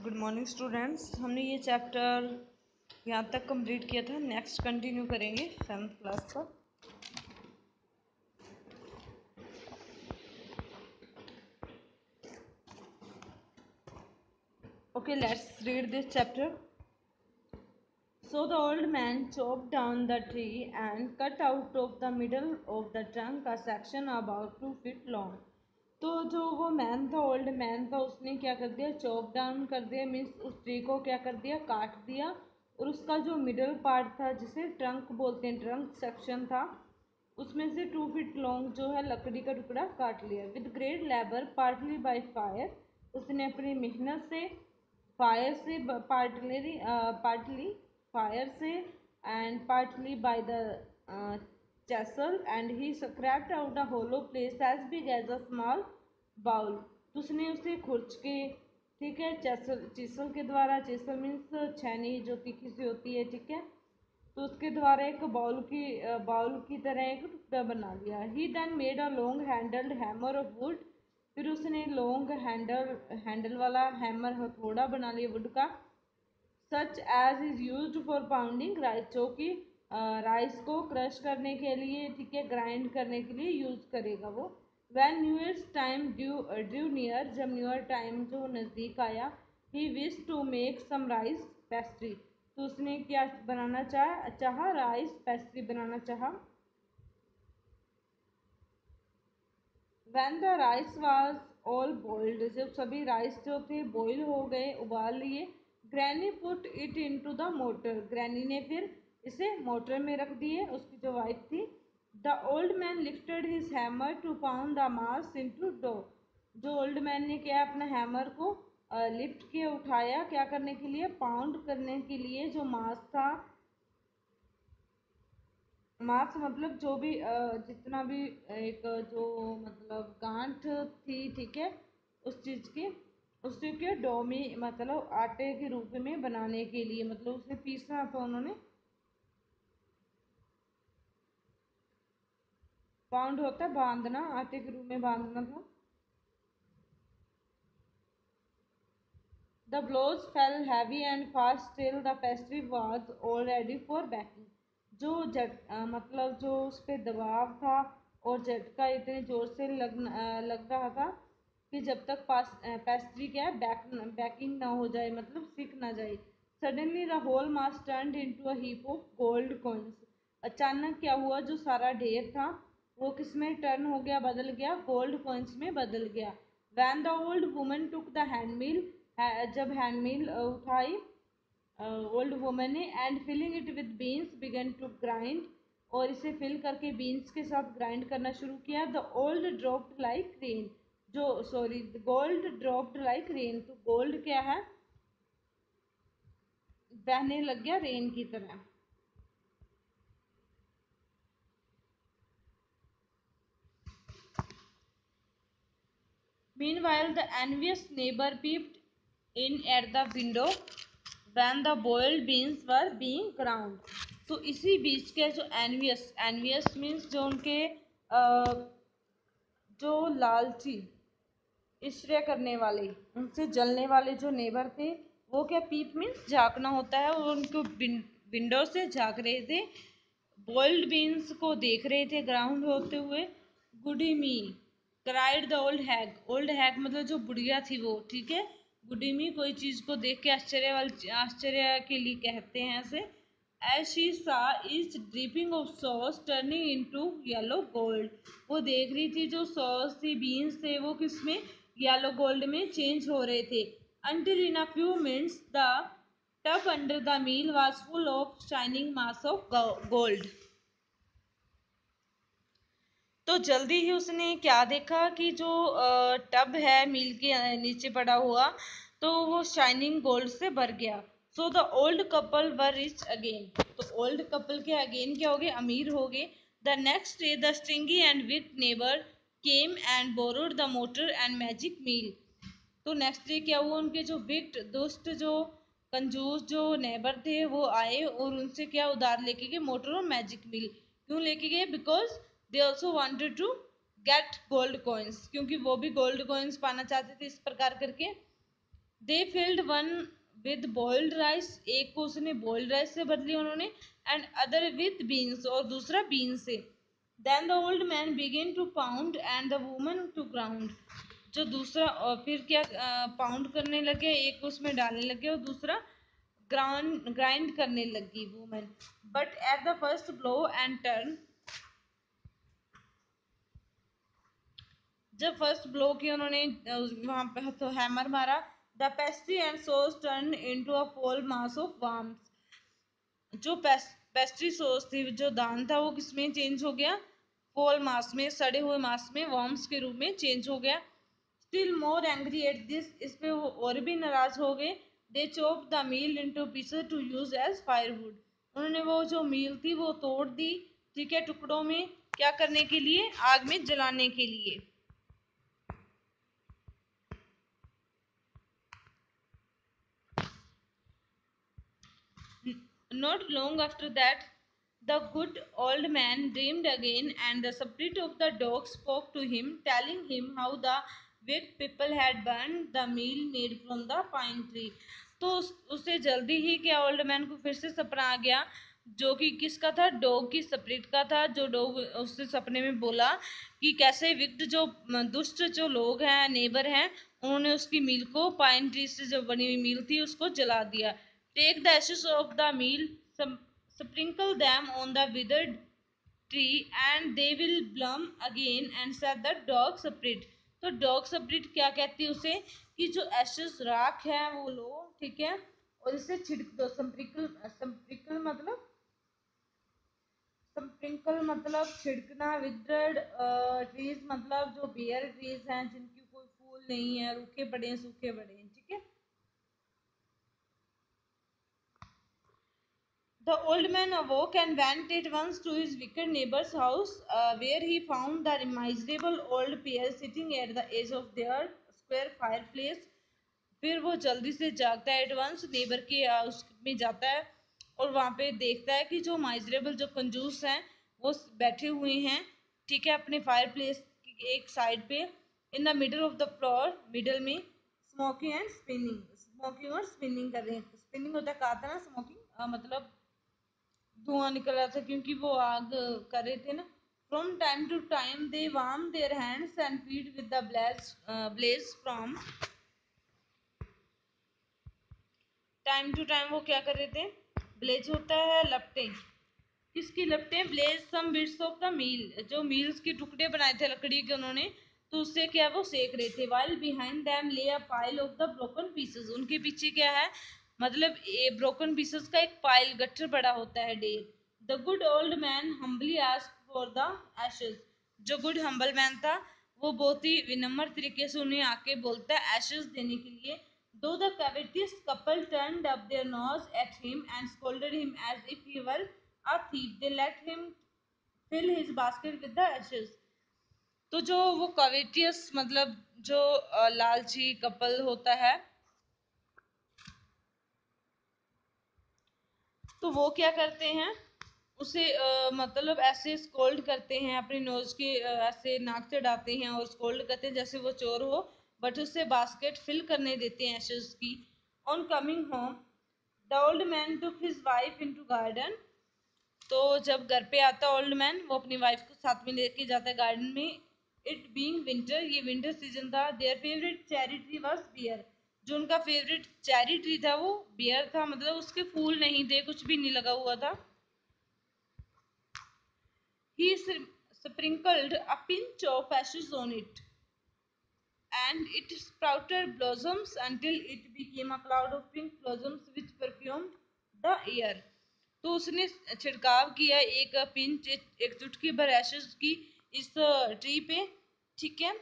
Good morning students. हमने ये chapter यहाँ तक कंप्लीट किया था। नेक्स्ट कंटिन्यू करेंगे 7th क्लास का। Okay, let's read this chapter. So the old man chopped down the tree and cut out of the middle of the trunk a section about 2 feet long. तो जो वो man था, old man था, उसने क्या कर दिया, चॉप डाउन कर दिया, मीन्स उस ट्री को क्या कर दिया, काट दिया, और उसका जो मिडल पार्ट था जिसे ट्रंक बोलते हैं, ट्रंक सेक्शन था, उसमें से 2 फीट लॉन्ग जो है लकड़ी का टुकड़ा काट लिया। With great labour partly by fire, उसने अपनी मेहनत से, फायर से, पार्टली फायर से, and partly by the chisel, and he scraped out a hollow place as big as a small bowl. तो उसने उसे खुर्च के, ठीक है, चिसल के द्वारा, चिसल मीन्स छैनी जो तीखी सी होती है, ठीक है, तो उसके द्वारा एक बाउल की तरह एक टुकड़ा बना लिया। He then made a long handled hammer of wood, फिर उसने लॉन्ग हैंडल वाला हैमर हथौड़ा बना लिया वुड का। Such as is used for pounding rice, जो कि राइस को क्रश करने के लिए, ठीक है, ग्राइंड करने के लिए यूज करेगा वो। When new years time drew near, जब न्यू ईयर टाइम जो नज़दीक आया, he wish to make some rice pastry, तो उसने क्या बनाना चाहा, राइस पेस्ट्री बनाना चाहा। When the rice was all boiled, जब सभी राइस जो थे बॉयल हो गए, उबाल लिए, granny put it into the motor, granny ने फिर इसे मोटर में रख दिए, उसकी जो वाइफ थी। The old man lifted his hammer to pound the mass into dough, जो ओल्ड मैन ने क्या, अपना हैमर को लिफ्ट के उठाया, क्या करने के लिए, पाउंड करने के लिए, जो मास था, मास मतलब जो भी जितना भी एक जो मतलब गांठ थी, ठीक है, उस चीज की, उसी के डो में, मतलब आटे के रूप में बनाने के लिए, मतलब उसे पीसना था उन्होंने। पाउंड होता है बांधना, आटे के रूप में बांधना था। The blows fell heavy and fast till the pastry was all ready for baking, जो मतलब जो उस पर दबाव था और झटका इतने जोर से लग रहा था कि जब तक पेस्ट्री क्या है, बेकिंग ना हो जाए, मतलब सिक ना जाए। Suddenly the whole mass turned into a heap of gold coins, अचानक क्या हुआ, जो सारा ढेर था वो किस में टर्न हो गया, बदल गया, गोल्ड कॉइन्स में बदल गया। When the old woman took the handmill, जब हैंडमिल उठाई ओल्ड वुमन ने, and filling it with beans began to grind, और इसे फिल करके बीन्स के साथ ग्राइंड करना शुरू किया। The old dropped like rain, जो sorry gold dropped like rain, तो गोल्ड क्या है, बहने लग गया रेन की तरह। Meanwhile, the envious neighbor peeped in at the window when the boiled beans were being ground. तो इसी बीच के जो एनवियस मीन्स जो उनके जो लालची, ईर्ष्या करने वाले, उनसे जलने वाले जो नेबर थे, वो क्या, पीप मीन्स झांकना होता है, और उनको विंडो से झांक रहे थे, बॉइल्ड बीन्स को देख रहे थे ग्राउंड होते हुए। गुडी मी क्राइड द ओल्ड हैग मतलब जो बुढ़िया थी वो, ठीक है, गुडी मी कोई चीज को देख के आश्चर्य के लिए कहते हैं ऐसे। एज शी सा is dripping of sauce turning into yellow gold, वो देख रही थी जो सॉस थी, बीन्स थे, वो किसमें, येलो गोल्ड में चेंज हो रहे थे। until in a few minutes the tub under the mill was full of shining mass of gold। तो जल्दी ही उसने क्या देखा कि जो टब है मिल के नीचे पड़ा हुआ, तो वो शाइनिंग गोल्ड से भर गया। So the old couple were rich again, तो ओल्ड कपल के अगेन क्या हो गए, अमीर हो गए। The next day the stingy and wicked neighbour came and borrowed the mortar and magic mill, तो नेक्स्ट डे क्या हुआ, उनके जो विक्ट, दुष्ट, जो कंजूस जो नेबर थे, वो आए और उनसे क्या उधार लेके गए, मोटर और मैजिक मिल। क्यों लेके गए, because they also wanted to get gold coins, क्योंकि वो भी गोल्ड कॉइन्स पाना चाहते थे इस प्रकार करके। They filled one with boiled rice, एक को उसने बॉइल्ड राइस से बदली उन्होंने, एंड अदर विद बीन्स, और दूसरा बीन से। Then the old man began to pound and the woman to ground, जो दूसरा और फिर क्या पाउंड करने लगे, एक उसमें डालने लगे और दूसरा ग्राइंड करने लगी woman. But at the first blow and turn, जब फर्स्ट ब्लो किया उन्होंने वहां पे तो हैमर मारा, the pastry and sauce turn into a फोल मास ऑफ वार्म्स, जो पेस्ट्री सॉस थी, जो दान था, वो किसमें चेंज हो गया, फोल मास में, सड़े हुए मास में, वर्म्स के रूप में चेंज हो गया। Still more angry at this, इस पे वो और भी नाराज हो गए। They chop the mill into pieces to use as firewood, उन्होंने वो जो मील थी वो तोड़ दी, ठीक है, टुकड़ों में, क्या करने के लिए, आग में जलाने के लिए। Not long after that, the good old man dreamed again, and the spirit of the dog spoke to him, telling him how the wicked people had burned the meal made from the pine tree. तो उसे जल्दी ही क्या, old man को फिर से सपना आ गया, जो कि किसका था, डॉग की स्पिरिट का था, जो डॉग उससे सपने में बोला कि कैसे विक्ट जो दुष्ट जो लोग हैं, नेबर हैं, उन्होंने उसकी मील को, पाइन ट्री से जो बनी हुई मील थी, उसको जला दिया। Take the ashes of the meal, sprinkle them on the withered tree and they will bloom again, and said the dog spirit। तो डॉग स्पिरिट क्या कहती है उसे, कि जो एशेस राख है वो लो, ठीक है, और इसे छिड़क दो। स्प्रिंकल, स्प्रिंकल मतलब, स्प्रिंकल मतलब छिड़कना, विदर्ड ट्रीज मतलब जो बेयर ट्रीज हैं, जिनकी कोई फूल नहीं है, रूखे पड़े हैं, सूखे पड़े हैं, ठीक है। The old man awoke and went at once to his wicked neighbor's house, where he found the miserable old pair sitting at the edge of their square fireplace। फिर वो जल्दी से जागता है, एडवांस नेबर के उसमें जाता है, और वहां पे देखता है कि जो माइजरेबल, जो कंजूस हैं, वो बैठे हुए हैं, ठीक है, अपने फायर प्लेस की एक साइड पे, in the middle of the floor, middle में, स्मोकिंग एंड स्पिनिंग, स्मोकिंग और स्पिनिंग कर रहे हैं। स्पिनिंग होता है, कहा था ना, स्मोकिंग मतलब धुआं निकल रहा था, क्योंकि वो आग कर रहे थे ना। From time to time they warm their hands and feet with the blaze from time to time, वो क्या कर रहे थे, ब्लेज होता है लपटें, किसकी लपटें, blaze some bits of the mill, जो मील्स के टुकड़े बनाए थे लकड़ी के उन्होंने, तो उससे क्या वो सेक रहे थे। वाइल बिहाइंड देम ले a pile of the broken pieces, उनके पीछे क्या है, मतलब ये ब्रोकन पीसेस का एक पाइल, गट्ठर बड़ा होता है, ढेर। The good old man humbly asked for the ashes, जो गुड हम्बल मैन था, वो बहुत ही विनम्र तरीके से उन्हें आके बोलता है एशेस देने के लिए। Though the covetous couple turned up their nose at him and scolded him as if he were a thief, they let him fill his basket with the ashes। तो जो वो कवेटियस मतलब जो लालची कपल होता है, तो वो क्या करते हैं, उसे मतलब ऐसे स्कोल्ड करते हैं, अपने नोज के ऐसे नाक चढ़ाते हैं और स्कोल्ड करते हैं जैसे वो चोर हो, बट उससे बास्केट फिल करने देते हैं एशेस की। On coming home, the old man took his wife into garden, तो जब घर पे आता ओल्ड मैन, वो अपनी वाइफ को साथ में लेके जाता है गार्डन में। इट बीइंग विंटर, ये विंटर सीजन था। Their favourite cherry tree was bare, जो उनका फेवरेट चेरी ट्री था वो बियर था, मतलब उसके फूल नहीं थे, कुछ भी नहीं लगा हुआ था। He sprinkled a pinch of ashes on it, and it sprouted blossoms until it became a cloud of pink blossoms which perfumed the air। तो उसने छिड़काव किया एक पिंच, एक चुटकी भर एशेस की इस ट्री पे, ठीक है,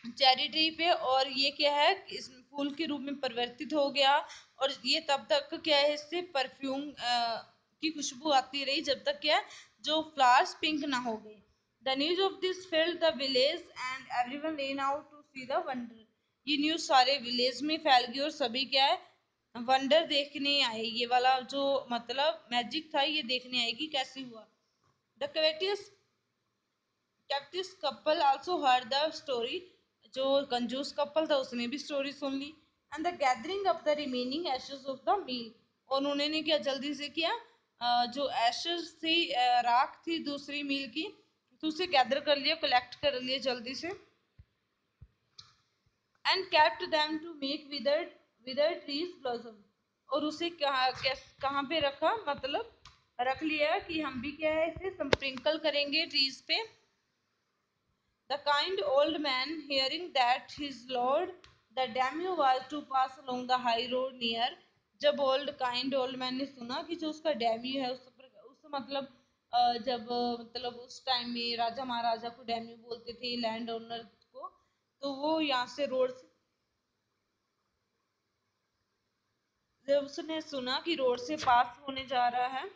चेरी ट्री पे, और ये क्या है, इस फूल के रूप में परिवर्तित हो गया, और ये तब तक क्या है, इससे परफ्यूम की खुशबू आती रही, जब तक क्या, जो फ्लावर्स पिंक ना हो गए। The news of this filled the village and everyone ran out to see the wonder, ये न्यूज सारे विलेज में फैल गई और सभी क्या है, वंडर देखने आए, ये वाला जो मतलब मैजिक था, ये देखने आए कि कैसे हुआ। The covetous couple also heard the story, जो कंजूस कपल था उसने भी स्टोरी सुन ली। And the gathering of the remaining ashes of the mill. और उन्होंने क्या जल्दी से किया, जो एशेस थी, राख थी दूसरी मील की, तो उसे गैदर कर लिया, कलेक्ट कर लिया जल्दी से। And kept them to make withered trees blossom. और उसे कहाँ पे रखा, मतलब रख लिया कि हम भी क्या है इसे स्प्रिंकल करेंगे ट्रीज पे। The kind old man, hearing that his lord the daimyo was to pass along the high road near, जब kind old man ने सुना कि जो उसका डेम्यू है उस मतलब जब मतलब उस टाइम में राजा महाराजा को डेम्यू बोलते थे लैंड ओनर को, तो वो यहाँ से रोड से, जब उसने सुना कि रोड से पास होने जा रहा है,